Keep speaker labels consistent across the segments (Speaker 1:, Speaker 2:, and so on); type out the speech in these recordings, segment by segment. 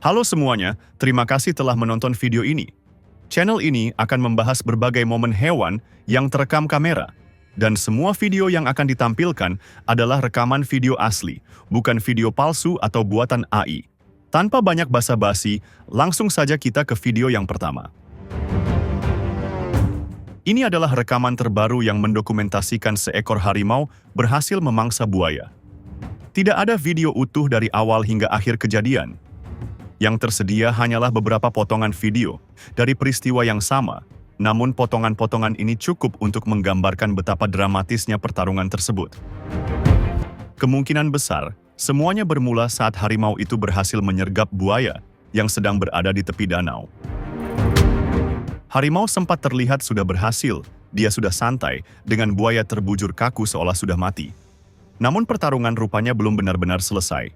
Speaker 1: Halo semuanya, terima kasih telah menonton video ini. Channel ini akan membahas berbagai momen hewan yang terekam kamera. Dan semua video yang akan ditampilkan adalah rekaman video asli, bukan video palsu atau buatan AI. Tanpa banyak basa-basi, langsung saja kita ke video yang pertama. Ini adalah rekaman terbaru yang mendokumentasikan seekor harimau berhasil memangsa buaya. Tidak ada video utuh dari awal hingga akhir kejadian. Yang tersedia hanyalah beberapa potongan video dari peristiwa yang sama, namun potongan-potongan ini cukup untuk menggambarkan betapa dramatisnya pertarungan tersebut. Kemungkinan besar, semuanya bermula saat harimau itu berhasil menyergap buaya yang sedang berada di tepi danau. Harimau sempat terlihat sudah berhasil, dia sudah santai, dengan buaya terbujur kaku seolah sudah mati. Namun pertarungan rupanya belum benar-benar selesai.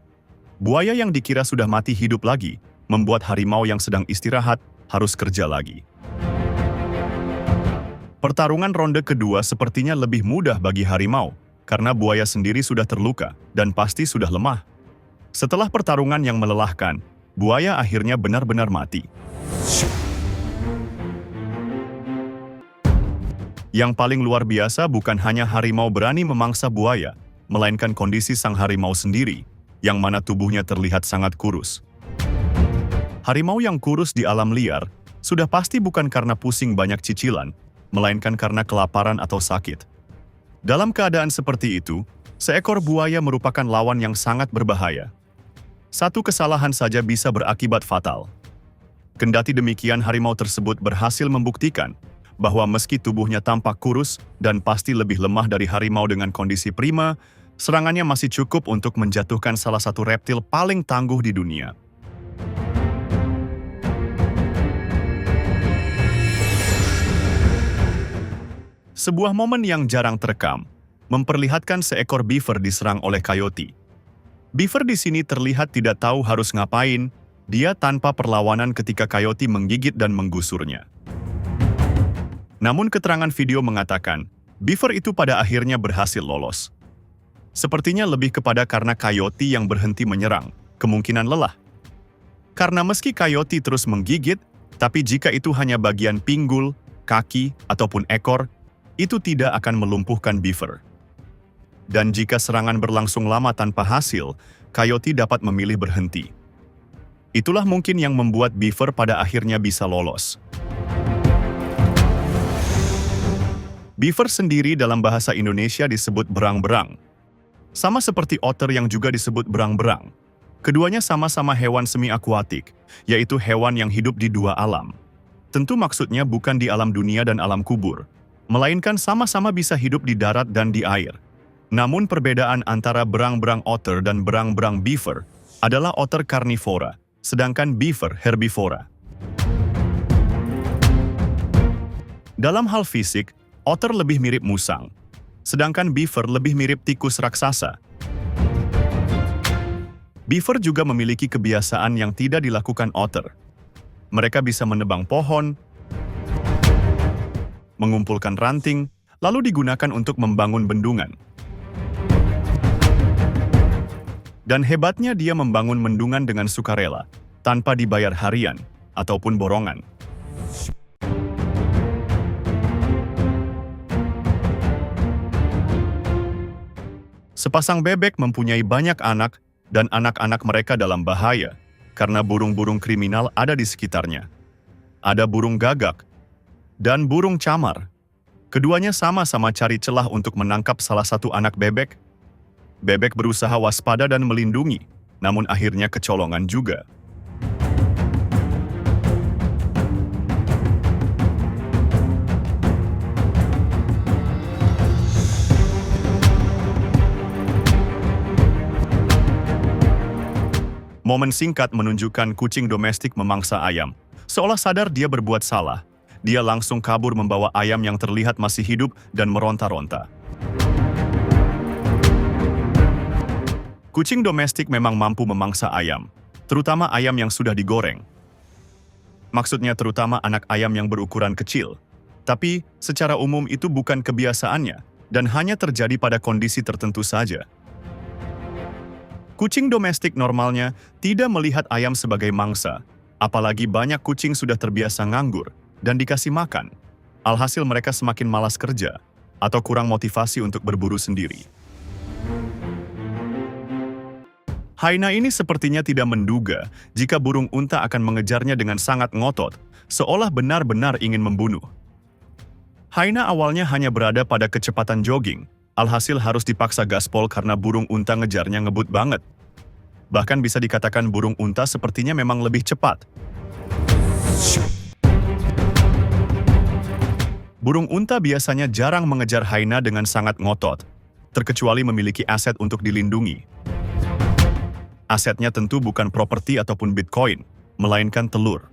Speaker 1: Buaya yang dikira sudah mati hidup lagi, membuat harimau yang sedang istirahat harus kerja lagi. Pertarungan ronde kedua sepertinya lebih mudah bagi harimau, karena buaya sendiri sudah terluka dan pasti sudah lemah. Setelah pertarungan yang melelahkan, buaya akhirnya benar-benar mati. Yang paling luar biasa bukan hanya harimau berani memangsa buaya, melainkan kondisi sang harimau sendiri, yang mana tubuhnya terlihat sangat kurus. Harimau yang kurus di alam liar sudah pasti bukan karena pusing banyak cicilan, melainkan karena kelaparan atau sakit. Dalam keadaan seperti itu, seekor buaya merupakan lawan yang sangat berbahaya. Satu kesalahan saja bisa berakibat fatal. Kendati demikian, harimau tersebut berhasil membuktikan bahwa meski tubuhnya tampak kurus dan pasti lebih lemah dari harimau dengan kondisi prima, serangannya masih cukup untuk menjatuhkan salah satu reptil paling tangguh di dunia. Sebuah momen yang jarang terekam, memperlihatkan seekor beaver diserang oleh coyote. Beaver di sini terlihat tidak tahu harus ngapain, dia tanpa perlawanan ketika coyote menggigit dan menggusurnya. Namun keterangan video mengatakan, beaver itu pada akhirnya berhasil lolos. Sepertinya lebih kepada karena coyote yang berhenti menyerang, kemungkinan lelah. Karena meski coyote terus menggigit, tapi jika itu hanya bagian pinggul, kaki, ataupun ekor, itu tidak akan melumpuhkan beaver. Dan jika serangan berlangsung lama tanpa hasil, coyote dapat memilih berhenti. Itulah mungkin yang membuat beaver pada akhirnya bisa lolos. Beaver sendiri dalam bahasa Indonesia disebut berang-berang. Sama seperti otter yang juga disebut berang-berang. Keduanya sama-sama hewan semi-akuatik, yaitu hewan yang hidup di dua alam. Tentu maksudnya bukan di alam dunia dan alam kubur, melainkan sama-sama bisa hidup di darat dan di air. Namun perbedaan antara berang-berang otter dan berang-berang beaver adalah otter karnivora, sedangkan beaver herbivora. Dalam hal fisik, otter lebih mirip musang, sedangkan beaver lebih mirip tikus raksasa. Beaver juga memiliki kebiasaan yang tidak dilakukan otter. Mereka bisa menebang pohon, mengumpulkan ranting, lalu digunakan untuk membangun bendungan. Dan hebatnya dia membangun bendungan dengan sukarela, tanpa dibayar harian ataupun borongan. Sepasang bebek mempunyai banyak anak, dan anak-anak mereka dalam bahaya, karena burung-burung kriminal ada di sekitarnya. Ada burung gagak, dan burung camar. Keduanya sama-sama cari celah untuk menangkap salah satu anak bebek. Bebek berusaha waspada dan melindungi, namun akhirnya kecolongan juga. Momen singkat menunjukkan kucing domestik memangsa ayam. Seolah sadar dia berbuat salah, dia langsung kabur membawa ayam yang terlihat masih hidup dan meronta-ronta. Kucing domestik memang mampu memangsa ayam, terutama ayam yang sudah digoreng. Maksudnya terutama anak ayam yang berukuran kecil. Tapi secara umum itu bukan kebiasaannya dan hanya terjadi pada kondisi tertentu saja. Kucing domestik normalnya tidak melihat ayam sebagai mangsa, apalagi banyak kucing sudah terbiasa nganggur dan dikasih makan. Alhasil mereka semakin malas kerja atau kurang motivasi untuk berburu sendiri. Hyena ini sepertinya tidak menduga jika burung unta akan mengejarnya dengan sangat ngotot, seolah benar-benar ingin membunuh. Hyena awalnya hanya berada pada kecepatan jogging, alhasil harus dipaksa gaspol karena burung unta ngejarnya ngebut banget. Bahkan bisa dikatakan burung unta sepertinya memang lebih cepat. Burung unta biasanya jarang mengejar hyena dengan sangat ngotot, terkecuali memiliki aset untuk dilindungi. Asetnya tentu bukan properti ataupun bitcoin, melainkan telur.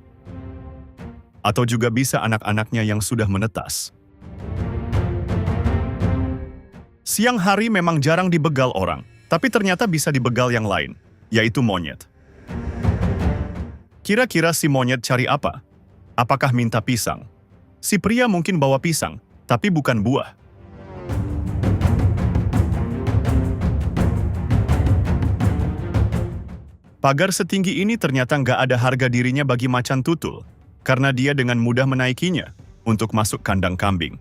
Speaker 1: Atau juga bisa anak-anaknya yang sudah menetas. Siang hari memang jarang dibegal orang, tapi ternyata bisa dibegal yang lain, yaitu monyet. Kira-kira si monyet cari apa? Apakah minta pisang? Si pria mungkin bawa pisang, tapi bukan buah. Pagar setinggi ini ternyata nggak ada harga dirinya bagi macan tutul, karena dia dengan mudah menaikinya untuk masuk kandang kambing.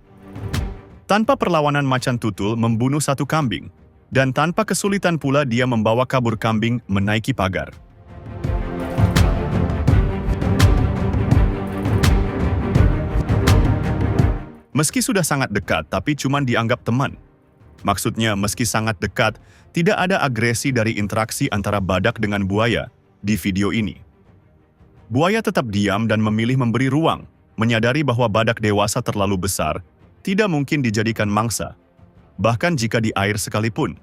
Speaker 1: Tanpa perlawanan macan tutul membunuh satu kambing, dan tanpa kesulitan pula dia membawa kabur kambing menaiki pagar. Meski sudah sangat dekat, tapi cuma dianggap teman. Maksudnya, meski sangat dekat, tidak ada agresi dari interaksi antara badak dengan buaya di video ini. Buaya tetap diam dan memilih memberi ruang, menyadari bahwa badak dewasa terlalu besar, tidak mungkin dijadikan mangsa, bahkan jika di air sekalipun.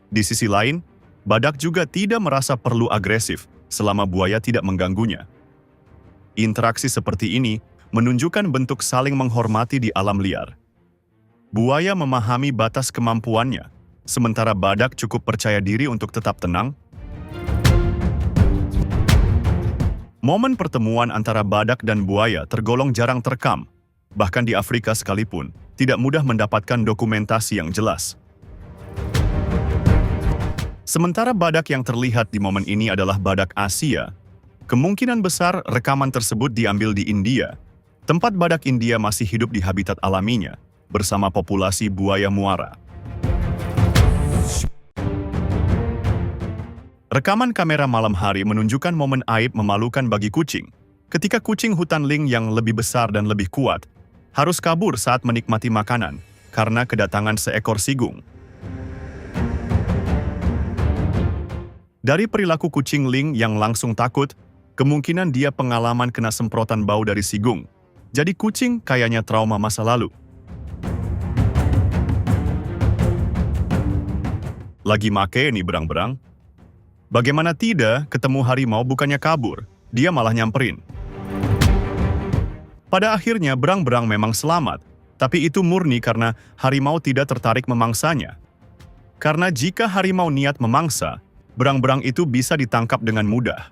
Speaker 1: Di sisi lain, badak juga tidak merasa perlu agresif selama buaya tidak mengganggunya. Interaksi seperti ini menunjukkan bentuk saling menghormati di alam liar. Buaya memahami batas kemampuannya, sementara badak cukup percaya diri untuk tetap tenang. Momen pertemuan antara badak dan buaya tergolong jarang terekam. Bahkan di Afrika sekalipun, tidak mudah mendapatkan dokumentasi yang jelas. Sementara badak yang terlihat di momen ini adalah badak Asia, kemungkinan besar rekaman tersebut diambil di India, tempat badak India masih hidup di habitat alaminya, bersama populasi buaya muara. Rekaman kamera malam hari menunjukkan momen aib memalukan bagi kucing, ketika kucing hutan Ling yang lebih besar dan lebih kuat, harus kabur saat menikmati makanan karena kedatangan seekor sigung. Dari perilaku kucing Ling yang langsung takut, kemungkinan dia pengalaman kena semprotan bau dari sigung. Jadi kucing kayaknya trauma masa lalu. Lagi make nih berang-berang. Bagaimana tidak, ketemu harimau bukannya kabur, dia malah nyamperin. Pada akhirnya, berang-berang memang selamat, tapi itu murni karena harimau tidak tertarik memangsanya. Karena jika harimau niat memangsa, berang-berang itu bisa ditangkap dengan mudah.